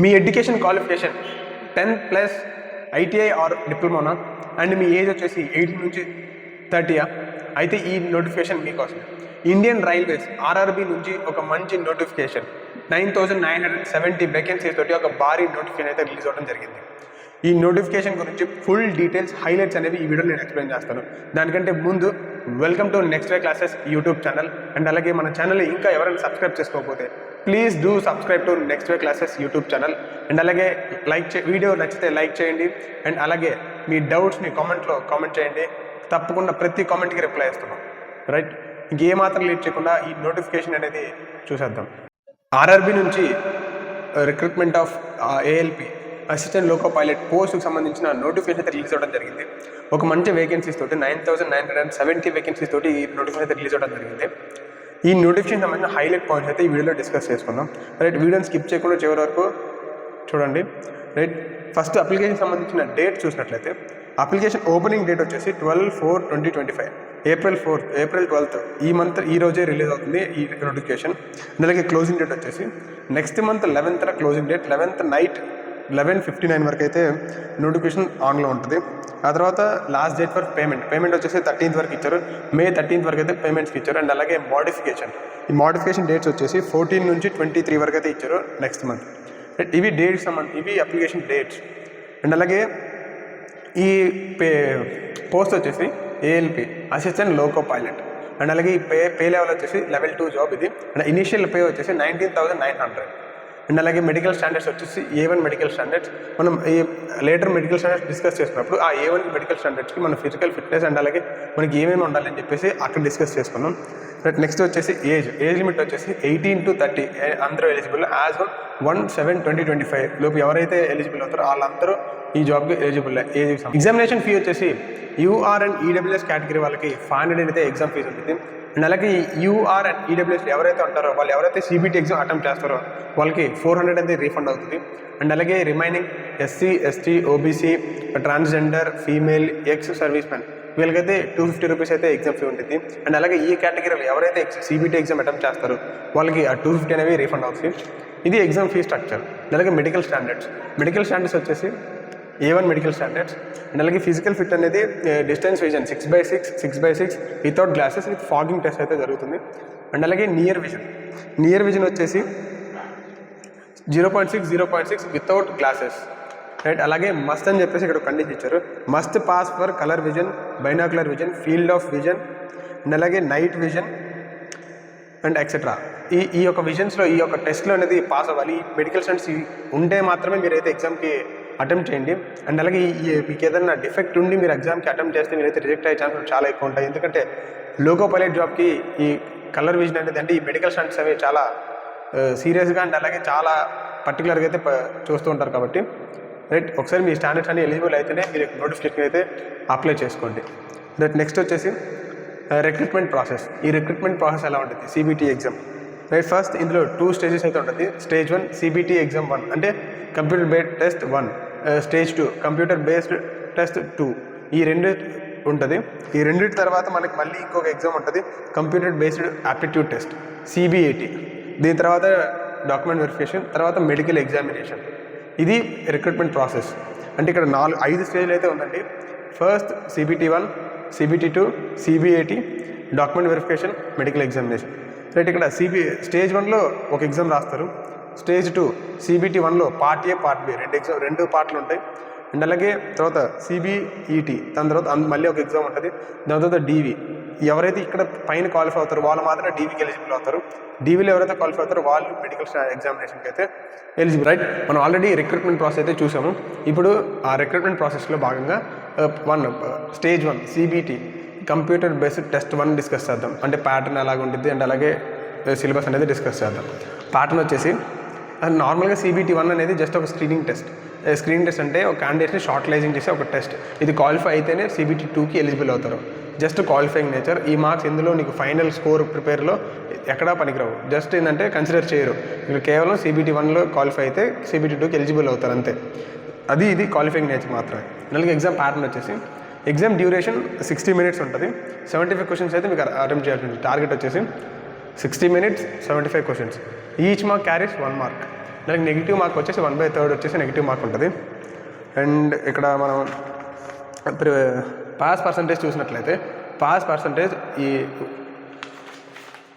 Me education qualification 10th plus ITI or డిప్లొమానా and మీ age వచ్చేసి 18 నుంచి 30 అయితే ఈ నోటిఫికేషన్ మీకోసం. ఇండియన్ రైల్వేస్ ఆర్ఆర్బీ నుంచి ఒక మంచి నోటిఫికేషన్ 9,970 వేకెన్సీస్ తోటి ఒక భారీ నోటిఫికేషన్ అయితే రిలీజ్ అవ్వడం జరిగింది. ఈ నోటిఫికేషన్ గురించి ఫుల్ డీటెయిల్స్ హైలైట్స్ అనేవి ఈ వీడియోలో నేను ఎక్స్ప్లెయిన్ చేస్తాను. దానికంటే ముందు welcome to next way classes YouTube channel. And అలాగే మన ఛానల్ ఇంకా ఎవరైనా సబ్స్క్రైబ్ చేసుకోకపోతే please do subscribe to next way classes YouTube channel. And అలాగే వీడియో నచ్చితే లైక్ చేయండి. అండ్ అలాగే మీ డౌట్స్ని కామెంట్లో కామెంట్ చేయండి. తప్పకుండా ప్రతి కామెంట్కి రిప్లై ఇస్తున్నాం. రైట్, ఇంకేమాత్రం లేట్ చేయకుండా ఈ నోటిఫికేషన్ అనేది చూసేద్దాం. ఆర్ఆర్బీ నుంచి recruitment of ALP assistant loco pilot పోస్ట్కి సంబంధించిన నోటిఫికేషన్ అయితే రిలీజ్ అవ్వడం జరిగింది. ఒక మంచి వేకెన్సీస్ తోటి 9,970 వేకెన్సీస్ తోటి ఈ నోటిఫికేషన్ అయితే రిలీజ్ అవ్వడం జరిగింది. ఈ నోటిఫికేషన్ సంబంధించిన హైలైట్ పాయింట్స్ అయితే ఈ వీడియోలో డిస్కస్ చేసుకుందాం. రైట్, వీడియోని స్కిప్ చేయకుండా చివరి వరకు చూడండి. రైట్, ఫస్ట్ అప్లికేషన్ సంబంధించిన డేట్ చూసినట్లయితే అప్లికేషన్ ఓపెనింగ్ డేట్ వచ్చేసి 12/4/2025 ఏప్రిల్ 12th ఈ రోజే రిలీజ్ అవుతుంది ఈ నోటిఫికేషన్. అలాగే క్లోజింగ్ డేట్ వచ్చేసి next month 11th closing date. 11th night 11:59 వరకు అయితే నోటిఫికేషన్ ఆన్లో ఉంటుంది. ఆ తర్వాత లాస్ట్ డేట్ ఫర్ పేమెంట్ వచ్చేసి 13th వరకు ఇచ్చారు. May 13th వరకు అయితే పేమెంట్స్కి ఇచ్చారు. అండ్ అలాగే ఈ మోడిఫికేషన్ డేట్స్ వచ్చేసి 14 నుంచి 23 వరకు అయితే ఇచ్చారు నెక్స్ట్ మంత్. ఇవి డేట్స్ ఇవి అప్లికేషన్ డేట్స్. అండ్ అలాగే ఈ పోస్ట్ వచ్చేసి ALP assistant loco pilot. And అలాగే ఈ పే లెవెల్ వచ్చేసి level 2 జాబ్ ఇది. అండ్ ఇనిషియల్ పే వచ్చేసి 19,900. అండ్ అలాగే మెడికల్ స్టాండర్డ్స్ వచ్చేసి A1 మెడికల్ స్టాండర్డ్స్. మనం ఈ లేటర్ మెడికల్ స్టాండర్డ్స్ డిస్కస్ చేసినప్పుడు ఆ A1 మెడికల్ స్టాండర్డ్స్కి మన ఫిజికల్ ఫిట్నెస్ అండ్ అలాగే మనకి ఏమేమి ఉండాలని చెప్పేసి అక్కడ డిస్కస్ చేసుకున్నాం. నెక్స్ట్ వచ్చేసి ఏజ్ లిమిట్ వచ్చేసి 18 to 30 అందరూ ఎలిజిబుల్. యాజ్ ఆన్ 1/7/2025 లోపు ఎవరైతే ఎలిజిబుల్ అవుతారో వాళ్ళందరూ ఈ జాబ్కి ఎలిజిబుల్. ఎగ్జామినేషన్ ఫీ వచ్చేసి యూఆర్ అండ్ ఈడబ్ల్యూఎస్ కేటగిరీ వాళ్ళకి 500 అయితే ఎగ్జామ్ ఫీజు ఉంటుంది. అండ్ అలాగే యూఆర్ అండ్ ఈడబ్ల్యూఎస్ ఎవరైతే ఉంటారో వాళ్ళు ఎవరైతే సిబిటి ఎగ్జామ్ అటెంప్ట్ చేస్తారో వాళ్ళకి 400 అయితే రీఫండ్ అవుతుంది. అండ్ అలాగే remaining SC, ST, OBC, transgender, female, ex service man వీళ్ళకైతే 250 రూపీస్ అయితే ఎగ్జామ్ ఫీ ఉంటుంది. అండ్ అలాగే ఈ కేటగిరీలో ఎవరైతే సిబిటి ఎగ్జామ్ అటెంప్ట్ చేస్తారో వాళ్ళకి ఆ 250 అనేవి రీఫండ్ అవుతుంది. ఇది ఎగ్జామ్ ఫీ స్ట్రక్చర్. అలాగే మెడికల్ స్టాండర్డ్స్ వచ్చేసి A1 మెడికల్ స్టాండర్డ్స్. అండ్ అలాగే ఫిజికల్ ఫిట్ అనేది distance vision 6x6 without glasses with fogging test అయితే జరుగుతుంది. అండ్ అలాగే నియర్ విజన్ వచ్చేసి 0.6 వితౌట్ గ్లాసెస్. రైట్, అలాగే మస్ట్ అని చెప్పేసి ఇక్కడ కండిషన్ ఇచ్చారు. Must pass for colour vision, binocular vision, field of vision, and అలాగే నైట్ విజన్ అండ్ ఎక్సెట్రా. ఈ యొక్క విజన్స్లో ఈ యొక్క టెస్ట్లో అనేది పాస్ అవ్వాలి. ఈ మెడికల్ స్టాండర్డ్స్ ఉంటే మాత్రమే మీరైతే ఎగ్జామ్కి అటెంప్ట్ చేయండి. అండ్ అలాగే మీకు ఏదైనా డిఫెక్ట్ ఉండి మీరు ఎగ్జామ్కి అటెంప్ట్ చేస్తే మీరైతే రిజెక్ట్ అయ్యే ఛాన్సెస్ చాలా ఎక్కువ ఉంటాయి. ఎందుకంటే లోకో పైలట్ జాబ్కి ఈ కలర్ విజన్ అనేది అంటే ఈ మెడికల్ స్టాండర్డ్స్ అవి చాలా సీరియస్గా అండ్ అలాగే చాలా పర్టికులర్గా అయితే చూస్తూ ఉంటారు. కాబట్టి రైట్, ఒకసారి మీ స్టాండర్డ్స్ అన్ని ఎలిజిబుల్ అయితేనే మీరు నోటిఫికేషన్ అయితే అప్లై చేసుకోండి. నెక్స్ట్ వచ్చేసి రిక్రూట్మెంట్ ప్రాసెస్. ఈ రిక్రూట్మెంట్ ప్రాసెస్ ఎలా ఉంటుంది సిబిటి ఎగ్జామ్. రైట్, ఫస్ట్ ఇందులో 2 స్టేజెస్ అయితే ఉంటుంది. Stage 1 సిబిటి ఎగ్జామ్ 1 అంటే computer based test 1, Stage 2 computer based test 2. ఈ రెండు ఉంటుంది. ఈ రెండింటి తర్వాత మనకి మళ్ళీ ఇంకొక ఎగ్జామ్ ఉంటుంది computer based aptitude test CBAT. దీని తర్వాత డాక్యుమెంట్ వెరిఫికేషన్, తర్వాత మెడికల్ ఎగ్జామినేషన్. ఇది రిక్రూట్మెంట్ ప్రాసెస్. అంటే ఇక్కడ 5 స్టేజ్లు అయితే ఉందండి. First CBT1, CBT2, CBAT, document verification, medical examination. Right, ఇక్కడ Stage 1లో ఒక ఎగ్జామ్ రాస్తారు. Stage 2 CBT1లో పార్ట్ A, పార్ట్ B రెండు పార్ట్లు ఉంటాయి. అండ్ అలాగే తర్వాత CBET, దాని తర్వాత మళ్ళీ ఒక ఎగ్జామ్ ఉంటుంది. దాని తర్వాత DV. ఎవరైతే ఇక్కడ పైన క్వాలిఫై అవుతారో వాళ్ళు మాత్రమే DVకి ఎలిజిబుల్ అవుతారు. DVలో ఎవరైతే క్వాలిఫై అవుతారో వాళ్ళు మెడికల్ ఎగ్జామినేషన్కి అయితే ఎలిజిబుల్. రైట్, మనం ఆల్రెడీ రిక్రూట్మెంట్ ప్రాసెస్ అయితే చూసాము. ఇప్పుడు ఆ రిక్రూట్మెంట్ ప్రాసెస్లో భాగంగా Stage 1 CBT computer based test 1 discuss చేద్దాం. అంటే ప్యాటర్న్ ఎలాగ ఉంటుంది అండ్ అలాగే సిలబస్ అనేది డిస్కస్ చేద్దాం. ప్యాటర్న్ వచ్చేసి నార్మల్గా CBT1 అనేది జస్ట్ ఒక స్క్రీనింగ్ టెస్ట్ అంటే ఒక క్యాండిడేట్ని షార్ట్లైజింగ్ చేసే ఒక టెస్ట్. ఇది క్వాలిఫై అయితేనే CBT2కి ఎలిజిబుల్ అవుతారు. Just qualifying nature. ఈ మార్క్స్ ఇందులో నీకు ఫైనల్ స్కోర్ ప్రిపేర్లో ఎక్కడా పనికిరావు. జస్ట్ ఏంటంటే కన్సిడర్ చేయరు. ఇక్కడ కేవలం CBT1లో క్వాలిఫై అయితే CBT2కి ఎలిజిబుల్ అవుతారు అంతే. ఇది క్వాలిఫైయింగ్ నేచర్ మాత్రమే. అలాగే ఎగ్జామ్ ప్యాటర్న్ వచ్చేసి ఎగ్జామ్ డ్యూరేషన్ 60 minutes ఉంటుంది. 75 క్వశ్చన్స్ అయితే మీకు అటెంప్ట్ చేయాల్సి ఉంటుంది. టార్గెట్ వచ్చేసి 60 minutes 75 questions. Each mark carries 1 mark. దానికి నెగిటివ్ మార్క్ వచ్చేసి 1/3 వచ్చేసి నెగిటివ్ మార్క్ ఉంటుంది. అండ్ ఇక్కడ మనం పాస్ పర్సంటేజ్ చూసినట్లయితే పాస్ పర్సంటేజ్ ఈ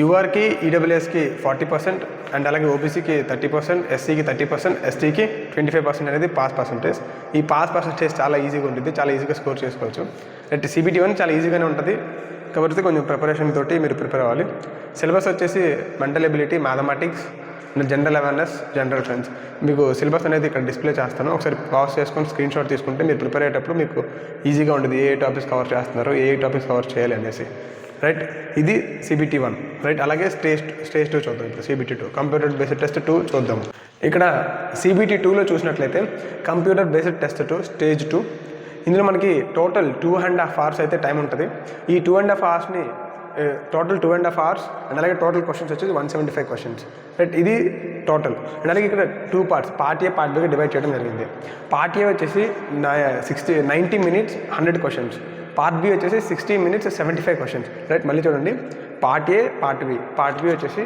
యూఆర్కి ఈడబ్ల్యూఎస్కి 40% అండ్ అలాగే ఓబీసీకి 30%, ఎస్సీకి 30%, ఎస్టీకి 25% అనేది పాస్ పర్సంటేజ్. ఈ పాస్ పర్సంటేజ్ చాలా ఈజీగా ఉంటుంది, చాలా ఈజీగా స్కోర్ చేసుకోవచ్చు. అంటే CBT 1 చాలా ఈజీగానే ఉంటుంది, కాబట్టి కొంచెం ప్రిపరేషన్ తోటి మీరు ప్రిపేర్ అవ్వాలి. సిలబస్ వచ్చేసి mental ability, mathematics, general awareness, general science. మీకు సిలబస్ అనేది ఇక్కడ డిస్ప్లే చేస్తాను, ఒకసారి పాజ్ చేసుకొని స్క్రీన్ షాట్ తీసుకుంటే మీరు ప్రిపేర్ అయ్యేటప్పుడు మీకు ఈజీగా ఉంటుంది ఏ టాపిక్స్ కవర్ చేస్తున్నారు, ఏ టాపిక్స్ కవర్ చేయాలి అనేసి. రైట్, ఇది CBT 1. రైట్, అలాగే స్టేజ్ 2 చూద్దాం. ఇప్పుడు CBT 2 కంప్యూటర్ బేస్డ్ టెస్ట్ 2 చూద్దాం. ఇక్కడ CBT 2లో చూసినట్లయితే కంప్యూటర్ బేస్డ్ టెస్ట్ 2 స్టేజ్ 2. ఇందులో మనకి టోటల్ 2.5 hours అయితే టైం ఉంటుంది. ఈ 2.5 hoursని టోటల్ 2.5 hours అండ్ అలాగే టోటల్ క్వశ్చన్స్ వచ్చేసి 175 questions. రైట్, ఇది టోటల్. అండ్ అలాగే ఇక్కడ 2 parts, పార్ట్ ఏ పార్ట్ బిగా డివైడ్ చేయడం జరిగింది. పార్ట్ ఏ వచ్చేసి 90 minutes 100 questions, పార్ట్ బి వచ్చేసి 60 minutes 75 questions. రైట్, మళ్ళీ చూడండి, part A part B. Part B వచ్చేసి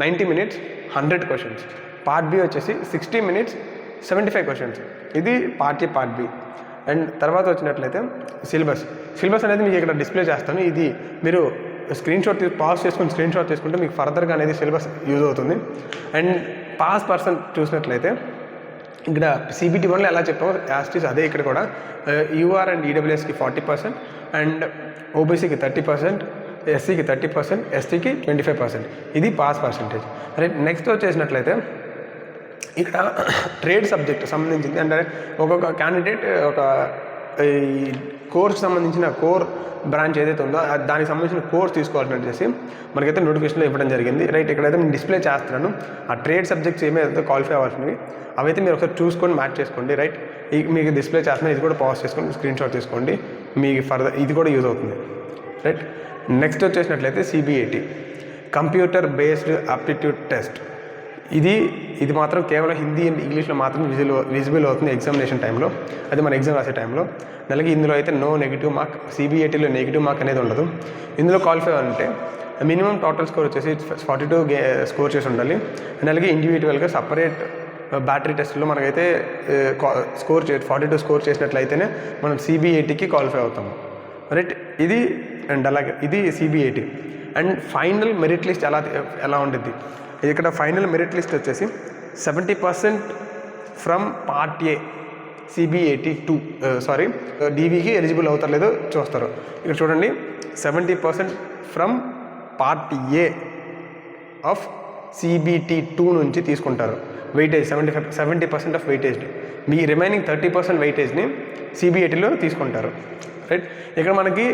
90 minutes 100 questions, పార్ట్ బి వచ్చేసి 60 minutes 75 questions. ఇది part A part B. And తర్వాత వచ్చినట్లయితే సిలబస్ అనేది మీకు ఇక్కడ డిస్ప్లే చేస్తాను. ఇది మీరు స్క్రీన్ షాట్ పాస్ చేసుకుని స్క్రీన్ షాట్ తీసుకుంటే మీకు ఫర్దర్గా అనేది సిలబస్ యూజ్ అవుతుంది. అండ్ పాస్ పర్సెంట్ చూసినట్లయితే ఇక్కడ CBT 1లో ఎలా చెప్పామో యాస్టీస్ అదే ఇక్కడ కూడా యూఆర్ అండ్ ఈడబ్ల్యూఎస్కి 40% అండ్ ఓబీసీకి 30%, ఎస్సీకి 30%, ఎస్టీకి 25%. ఇది పాస్ పర్సంటేజ్. రైట్, నెక్స్ట్ వచ్చేసినట్లయితే ఇక్కడ ట్రేడ్ సబ్జెక్ట్ సంబంధించింది. అంటే ఒక్కొక్క క్యాండిడేట్ ఒక ఈ కోర్స్కి సంబంధించిన కోర్ బ్రాంచ్ ఏదైతే ఉందో దానికి సంబంధించిన కోర్స్ తీసుకోవాలని వచ్చేసి మనకైతే నోటిఫికేషన్లో ఇవ్వడం జరిగింది. రైట్, ఇక్కడైతే నేను డిస్ప్లే చేస్తున్నాను ఆ ట్రేడ్ సబ్జెక్ట్స్ ఏమైతే క్వాలిఫై అవ్వాల్సినవి అవైతే మీరు ఒకసారి చూసుకొని మ్యాచ్ చేసుకోండి. రైట్, మీకు డిస్ప్లే చేస్తున్నా, ఇది కూడా పాజ్ చేసుకొని స్క్రీన్ షాట్ తీసుకోండి, మీకు ఫర్దర్ ఇది కూడా యూజ్ అవుతుంది. రైట్, నెక్స్ట్ వచ్చేసినట్లయితే CBAT computer based aptitude test. ఇది మాత్రం కేవలం హిందీ అండ్ ఇంగ్లీష్లో మాత్రం విజిబుల్ అవుతుంది ఎగ్జామినేషన్ టైంలో, అది మన ఎగ్జామ్ రాసే టైంలో. అలాగే ఇందులో అయితే నో నెగిటివ్ మార్క్, CBATలో నెగిటివ్ మార్క్ అనేది ఉండదు. ఇందులో క్వాలిఫై అవ్వాలంటే మినిమం టోటల్ స్కోర్ వచ్చేసి 42 స్కోర్ చేసి ఉండాలి. అండ్ అలాగే ఇండివిజువల్గా సపరేట్ బ్యాటరీ టెస్ట్లో మనకైతే 42 స్కోర్ చేసినట్లయితేనే మనం CBATకి క్వాలిఫై అవుతాము. రైట్, ఇది అండ్ అలాగే ఇది CBAT. And final merit list ఎలా ఉంటుంది, ఇక్కడ ఫైనల్ మెరిట్ లిస్ట్ వచ్చేసి 70% ఫ్రమ్ పార్ట్ ఏ CBAT 2 DVకి ఎలిజిబుల్ అవుతారు లేదో చూస్తారు. ఇక్కడ చూడండి, 70% from part A of CBT 2 నుంచి తీసుకుంటారు వెయిటేజ్. 70% ఆఫ్ వెయిటేజ్ని, మీ రిమైనింగ్ 30% వెయిటేజ్ని CBATలో తీసుకుంటారు. రైట్, ఇక్కడ మనకి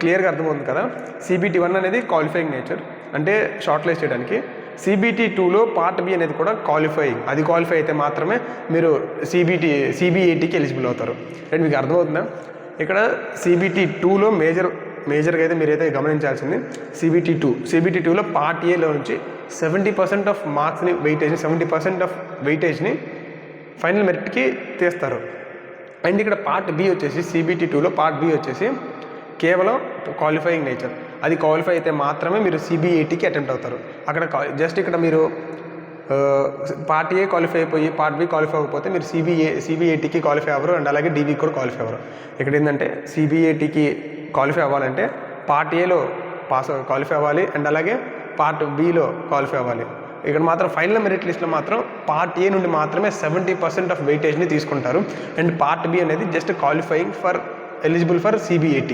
క్లియర్గా అర్థమవుతుంది కదా. CBT 1 అనేది క్వాలిఫైయింగ్ నేచర్, అంటే షార్ట్ లిస్ట్ చేయడానికి. CBT 2లో పార్ట్ బి అనేది కూడా క్వాలిఫైయింగ్, అది క్వాలిఫై అయితే మాత్రమే మీరు CBATకి ఎలిజిబుల్ అవుతారు. రైట్, మీకు అర్థమవుతుందా? ఇక్కడ CBT 2లో మేజర్గా అయితే మీరైతే గమనించాల్సింది CBT 2లో పార్ట్ ఏలో నుంచి 70% ఆఫ్ మార్క్స్ని వెయిటేజ్ని 70% ఆఫ్ వెయిటేజ్ని ఫైనల్ మెరిట్కి తీస్తారు. అండ్ ఇక్కడ పార్ట్ బి వచ్చేసి CBT 2లో పార్ట్ బి వచ్చేసి కేవలం క్వాలిఫైయింగ్ నేచర్, అది క్వాలిఫై అయితే మాత్రమే మీరు CBATకి అటెంప్ట్ అవుతారు. అక్కడ జస్ట్ ఇక్కడ మీరు పార్ట్ ఏ క్వాలిఫై అయిపోయి పార్ట్ బి క్వాలిఫై అవ్వకపోతే మీరు CBATకి క్వాలిఫై అవ్వరు అండ్ అలాగే DVకి కూడా క్వాలిఫై అవ్వరు. ఇక్కడ ఏంటంటే CBATకి క్వాలిఫై అవ్వాలంటే పార్ట్ ఏలో క్వాలిఫై అవ్వాలి అండ్ అలాగే పార్ట్ బిలో క్వాలిఫై అవ్వాలి. ఇక్కడ మాత్రం ఫైనల్ మెరిట్ లిస్ట్లో మాత్రం పార్ట్ ఏ నుండి మాత్రమే 70% ఆఫ్ వెయిటేజ్ని తీసుకుంటారు. అండ్ పార్ట్ బి అనేది just qualifying for eligible for CBAT.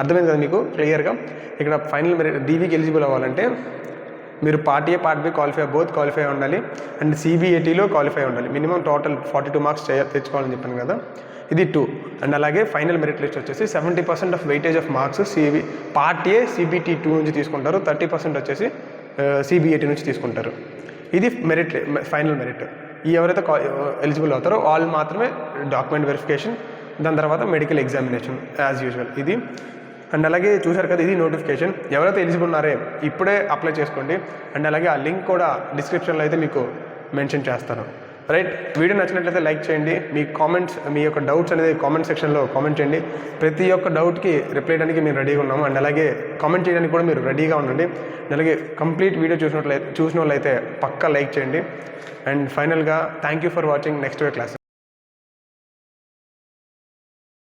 అర్థమైంది కదా మీకు క్లియర్గా? ఇక్కడ ఫైనల్ మెరిట్ DVకి ఎలిజిబుల్ అవ్వాలంటే మీరు part A part B both qualify ఉండాలి అండ్ CBATలో క్వాలిఫై ఉండాలి. మినిమం టోటల్ 42 మార్క్స్ తెచ్చుకోవాలని చెప్పాను కదా, ఇది 2. అండ్ అలాగే ఫైనల్ మెరిట్ లిస్ట్ వచ్చేసి 70% of weightage of marks part A CBT 2 నుంచి తీసుకుంటారు, 30% వచ్చేసి CBAT నుంచి తీసుకుంటారు. ఇది ఫైనల్ మెరిట్. ఎవరైతే ఎలిజిబుల్ అవుతారో వాళ్ళు మాత్రమే డాక్యుమెంట్ వెరిఫికేషన్, దాని తర్వాత మెడికల్ ఎగ్జామినేషన్ యాజ్ యూజువల్ ఇది. అండ్ అలాగే చూసారు కదా, ఇది నోటిఫికేషన్. ఎవరైతే ఎలిజిబుల్ ఉన్నారే ఇప్పుడే అప్లై చేసుకోండి. అండ్ అలాగే ఆ లింక్ కూడా డిస్క్రిప్షన్లో అయితే మీకు మెన్షన్ చేస్తాను. రైట్, వీడియో నచ్చినట్లయితే లైక్ చేయండి. మీ కామెంట్స్, మీ యొక్క డౌట్స్ అనేది కామెంట్ సెక్షన్లో కామెంట్ చేయండి. ప్రతి ఒక్క డౌట్కి రిప్లై చేయడానికి మేము రెడీగా ఉన్నాము. అండ్ అలాగే కామెంట్ చేయడానికి కూడా మీరు రెడీగా ఉండండి. అలాగే కంప్లీట్ వీడియో చూసిన వాళ్ళైతే పక్కా లైక్ చేయండి. అండ్ ఫైనల్గా thank you for watching next way classes.